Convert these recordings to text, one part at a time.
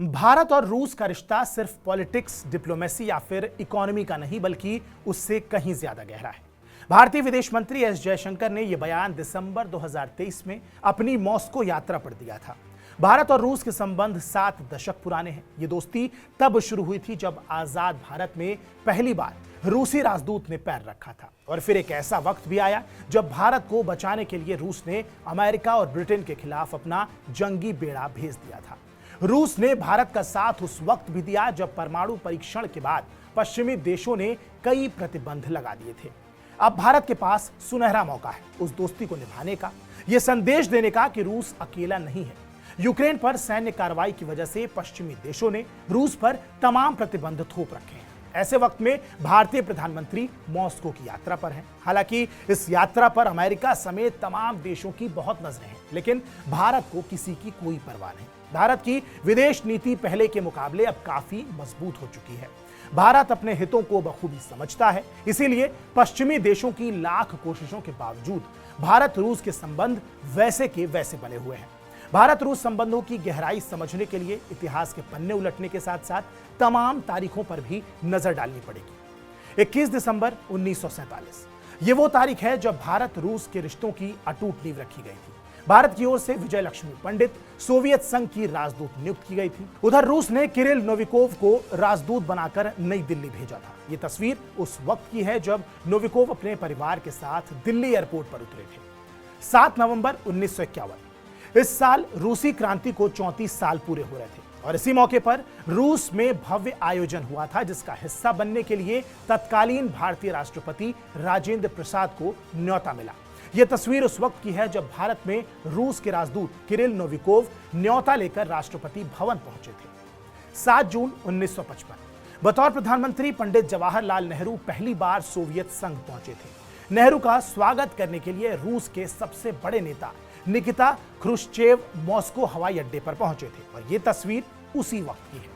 भारत और रूस का रिश्ता सिर्फ पॉलिटिक्स, डिप्लोमेसी या फिर इकोनॉमी का नहीं बल्कि उससे कहीं ज्यादा गहरा है। भारतीय विदेश मंत्री एस जयशंकर ने यह बयान दिसंबर 2023 में अपनी मॉस्को यात्रा पर दिया था। भारत और रूस के संबंध 7 दशक पुराने हैं। ये दोस्ती तब शुरू हुई थी जब आजाद भारत में पहली बार रूसी राजदूत ने पैर रखा था, और फिर एक ऐसा वक्त भी आया जब भारत को बचाने के लिए रूस ने अमेरिका और ब्रिटेन के खिलाफ अपना जंगी बेड़ा भेज दिया था। रूस ने भारत का साथ उस वक्त भी दिया जब परमाणु परीक्षण के बाद पश्चिमी देशों ने कई प्रतिबंध लगा दिए थे। अब भारत के पास सुनहरा मौका है उस दोस्ती को निभाने का, यह संदेश देने का कि रूस अकेला नहीं है। यूक्रेन पर सैन्य कार्रवाई की वजह से पश्चिमी देशों ने रूस पर तमाम प्रतिबंध थोप रखे हैं। ऐसे वक्त में भारतीय प्रधानमंत्री मॉस्को की यात्रा पर हैं। हालांकि इस यात्रा पर अमेरिका समेत तमाम देशों की बहुत नजरें हैं, लेकिन भारत को किसी की कोई परवाह नहीं। भारत की विदेश नीति पहले के मुकाबले अब काफी मजबूत हो चुकी है। भारत अपने हितों को बखूबी समझता है, इसीलिए पश्चिमी देशों की लाख कोशिशों के बावजूद भारत रूस के संबंध वैसे के वैसे बने हुए हैं। भारत रूस संबंधों की गहराई समझने के लिए इतिहास के पन्ने उलटने के साथ साथ तमाम तारीखों पर भी नजर डालनी पड़ेगी। 21 दिसंबर 1947 ये वो तारीख है जब भारत रूस के रिश्तों की अटूट नींव रखी गई थी। भारत की ओर से विजय लक्ष्मी पंडित सोवियत संघ की राजदूत नियुक्त की गई थी। उधर रूस ने किरिल नोविकोव को राजदूत बनाकर नई दिल्ली भेजा था। ये तस्वीर उस वक्त की है जब नोविकोव अपने परिवार के साथ दिल्ली एयरपोर्ट पर उतरे थे। 7 नवंबर 1951 इस साल रूसी क्रांति को 34 साल पूरे हो रहे थे, और इसी मौके पर रूस में भव्य आयोजन हुआ था जिसका हिस्सा बनने के लिए तत्कालीन भारतीय राष्ट्रपति राजेंद्र प्रसाद को न्योता मिला। यह तस्वीर उस वक्त की है जब भारत में रूस के राजदूत किरिल नोविकोव न्योता लेकर राष्ट्रपति भवन पहुंचे थे। 7 जून 1955 बतौर प्रधानमंत्री पंडित जवाहरलाल नेहरू पहली बार सोवियत संघ पहुंचे थे। नेहरू का स्वागत करने के लिए रूस के सबसे बड़े नेता निकिता ख्रुश्चेव मॉस्को हवाई अड्डे पर पहुंचे थे, और यह तस्वीर उसी वक्त की है।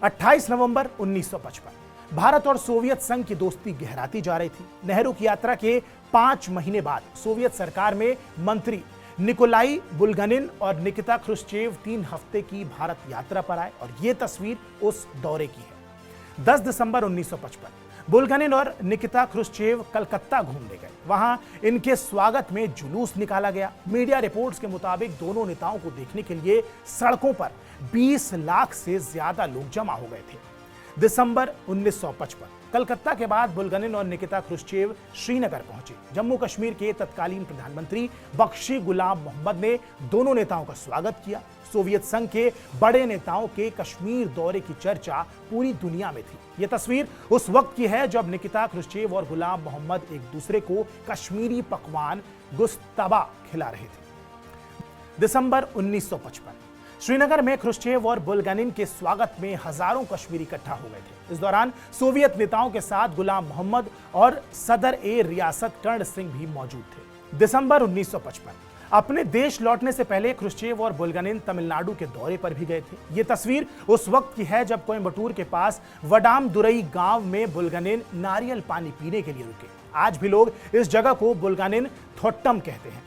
28 नवंबर 1955 भारत और सोवियत संघ की दोस्ती गहराती जा रही थी। नेहरू की यात्रा के 5 महीने बाद सोवियत सरकार में मंत्री निकोलाई बुल्गनिन और निकिता ख्रुश्चेव 3 हफ्ते की भारत यात्रा पर आए, और यह तस्वीर उस दौरे की है। 10 दिसंबर 1955 बुल्गनिन और निकिता ख्रुश्चेव कलकत्ता घूमने गए। वहां इनके स्वागत में जुलूस निकाला गया। मीडिया रिपोर्ट्स के मुताबिक दोनों नेताओं को देखने के लिए सड़कों पर 20 लाख से ज्यादा लोग जमा हो गए थे। दिसंबर 1955 कलकत्ता के बाद बुल्गनिन और निकिता ख्रुश्चेव श्रीनगर पहुंचे। जम्मू कश्मीर के तत्कालीन प्रधानमंत्री बख्शी गुलाम मोहम्मद ने दोनों नेताओं का स्वागत किया। सोवियत संघ के बड़े नेताओं के कश्मीर दौरे की चर्चा पूरी दुनिया में थी। यह तस्वीर उस वक्त की है जब निकिता ख्रुश्चेव और गुलाम मोहम्मद एक दूसरे को कश्मीरी पकवान गुश्तबा खिला रहे थे। दिसंबर 1955 श्रीनगर में ख्रुश्चेव और बुल्गनिन के स्वागत में हजारों कश्मीरी इकट्ठा हो गए थे। इस दौरान सोवियत नेताओं के साथ गुलाम मोहम्मद और सदर ए रियासत कर्ण सिंह भी मौजूद थे। दिसंबर 1955 अपने देश लौटने से पहले ख्रुश्चेव और बुल्गनिन तमिलनाडु के दौरे पर भी गए थे। यह तस्वीर उस वक्त की है जब कोयंबटूर के पास वडामदुरई गांव में बुल्गनिन नारियल पानी पीने के लिए रुके। आज भी लोग इस जगह को बुल्गनिन थोट्टम कहते हैं।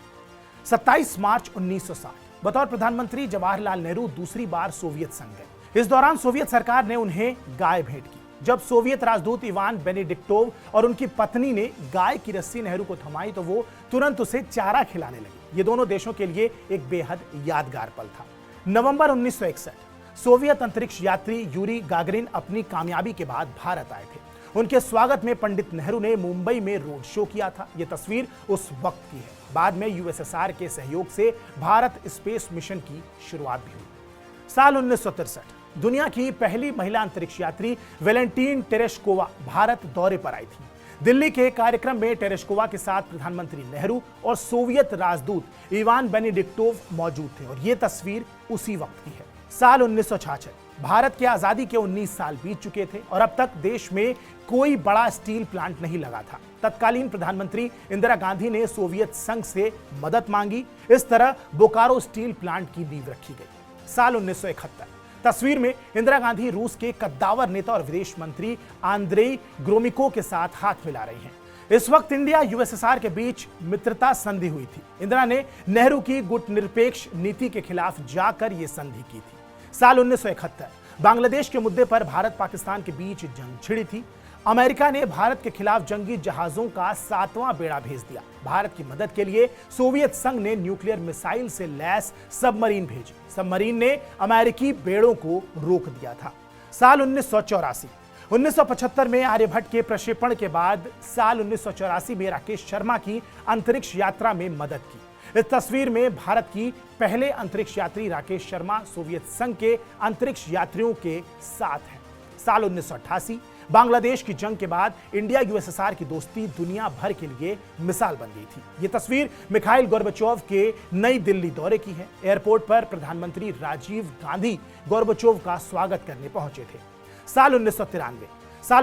27 मार्च 1960 बतौर प्रधानमंत्री जवाहरलाल नेहरू दूसरी बार सोवियत संघ गए। इस दौरान सोवियत सरकार ने उन्हें गाय भेंट की। जब सोवियत राजदूत इवान बेनेडिक्टोव और उनकी पत्नी ने गाय की रस्सी नेहरू को थमाई तो वो तुरंत उसे चारा खिलाने लगे। ये दोनों देशों के लिए एक बेहद यादगार पल था। नवंबर 1961 सोवियत अंतरिक्ष यात्री यूरी गागरिन अपनी कामयाबी के बाद भारत आए थे। उनके स्वागत में पंडित नेहरू ने मुंबई में रोड शो किया था। यह तस्वीर उस वक्त की है। बाद में यूएसएसआर के सहयोग से भारत स्पेस मिशन की शुरुआत भी हुई। साल 1963 दुनिया की पहली महिला अंतरिक्ष यात्री वेलेंटीन टेरेश्कोवा भारत दौरे पर आई थी। दिल्ली के कार्यक्रम में टेरेश्कोवा के साथ प्रधानमंत्री नेहरू और सोवियत राजदूत इवान बेनेडिक्टोव मौजूद थे, और यह तस्वीर उसी वक्त की है। साल 1966 भारत की आजादी के 19 साल बीत चुके थे, और अब तक देश में कोई बड़ा स्टील प्लांट नहीं लगा था। तत्कालीन प्रधानमंत्री इंदिरा गांधी ने सोवियत संघ से मदद मांगी। इस तरह बोकारो स्टील प्लांट की नींव रखी गई। साल 1971 तस्वीर में इंदिरा गांधी रूस के कद्दावर नेता और विदेश मंत्री आंद्रेई ग्रोमिको के साथ हाथ मिला रही हैं। इस वक्त इंडिया यूएसएसआर के बीच मित्रता संधि हुई थी। इंदिरा ने नेहरू की गुटनिरपेक्ष नीति के खिलाफ जाकर यह संधि की थी। साल 1971 बांग्लादेश के मुद्दे पर भारत पाकिस्तान के बीच जंग छिड़ी थी। अमेरिका ने भारत के खिलाफ जंगी जहाजों का 7वां बेड़ा भेज दिया। भारत की मदद के लिए सोवियत संघ ने न्यूक्लियर मिसाइल से लैस सबमरीन भेजी। सबमरीन ने अमेरिकी बेड़ों को रोक दिया था। साल 1975 में आर्यभट्ट के प्रक्षेपण के बाद साल 1984 में राकेश शर्मा की अंतरिक्ष यात्रा में मदद की। इस तस्वीर में भारत की पहले अंतरिक्ष यात्री राकेश शर्मा सोवियत संघ के अंतरिक्ष यात्रियों के साथ हैं। साल 1988 बांग्लादेश की जंग के बाद इंडिया यूएसएसआर की दोस्ती दुनिया भर के लिए मिसाल बन गई थी। ये तस्वीर मिखाइल गोर्बाचोव के नई दिल्ली दौरे की है। एयरपोर्ट पर प्रधानमंत्री राजीव गांधी गोर्बाचोव का स्वागत करने पहुंचे थे। साल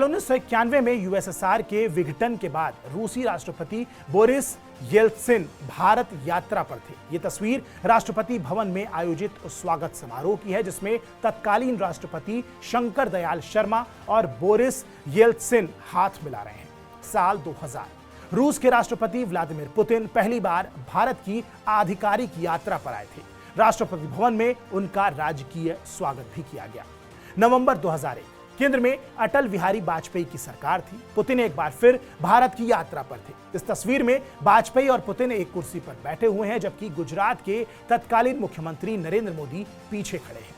1991 में यूएसएसआर के विघटन के बाद रूसी राष्ट्रपति बोरिस येल्त्सिन भारत यात्रा पर थे। ये तस्वीर राष्ट्रपति भवन में आयोजित स्वागत समारोह की है, जिसमें तत्कालीन राष्ट्रपति शंकर दयाल शर्मा और बोरिस येल्त्सिन हाथ मिला रहे हैं। साल 2000 रूस के राष्ट्रपति व्लादिमीर पुतिन पहली बार भारत की आधिकारिक यात्रा पर आए थे। राष्ट्रपति भवन में उनका राजकीय स्वागत भी किया गया। नवंबर 2001 केंद्र में अटल बिहारी वाजपेयी की सरकार थी। पुतिन एक बार फिर भारत की यात्रा पर थे। इस तस्वीर में वाजपेयी और पुतिन एक कुर्सी पर बैठे हुए हैं, जबकि गुजरात के तत्कालीन मुख्यमंत्री नरेंद्र मोदी पीछे खड़े हैं।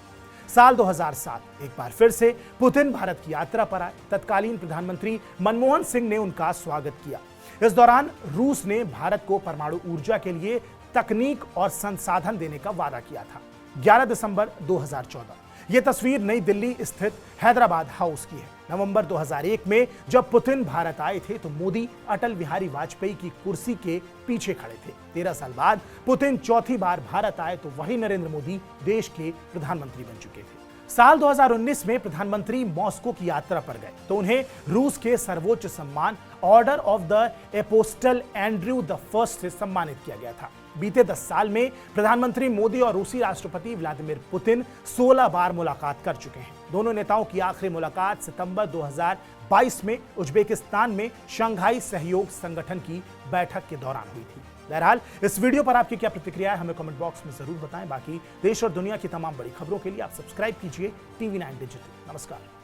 साल 2007 एक बार फिर से पुतिन भारत की यात्रा पर आए। तत्कालीन प्रधानमंत्री मनमोहन सिंह ने उनका स्वागत किया। इस दौरान रूस ने भारत को परमाणु ऊर्जा के लिए तकनीक और संसाधन देने का वादा किया था। 11 दिसंबर 2014 यह तस्वीर नई दिल्ली स्थित हैदराबाद हाउस की है। नवंबर 2001 में जब पुतिन भारत आए थे तो मोदी अटल बिहारी वाजपेयी की कुर्सी के पीछे खड़े थे। 13 साल बाद पुतिन चौथी बार भारत आए तो वही नरेंद्र मोदी देश के प्रधानमंत्री बन चुके थे। साल 2019 में प्रधानमंत्री मॉस्को की यात्रा पर गए तो उन्हें रूस के सर्वोच्च सम्मान order of the apostle Andrew the first से सम्मानित किया गया था। बीते 10 साल में प्रधानमंत्री मोदी और रूसी राष्ट्रपति व्लादिमीर पुतिन 16 बार मुलाकात कर चुके हैं। दोनों नेताओं की आखिरी मुलाकात सितंबर 2022 में उज्बेकिस्तान में शंघाई सहयोग संगठन की बैठक के दौरान हुई थी। बहरहाल इस वीडियो पर आपकी क्या प्रतिक्रिया है हमें कमेंट बॉक्स में जरूर बताएं। बाकी देश और दुनिया की तमाम बड़ी खबरों के लिए आप सब्सक्राइब कीजिए TV9 डिजिटल। नमस्कार।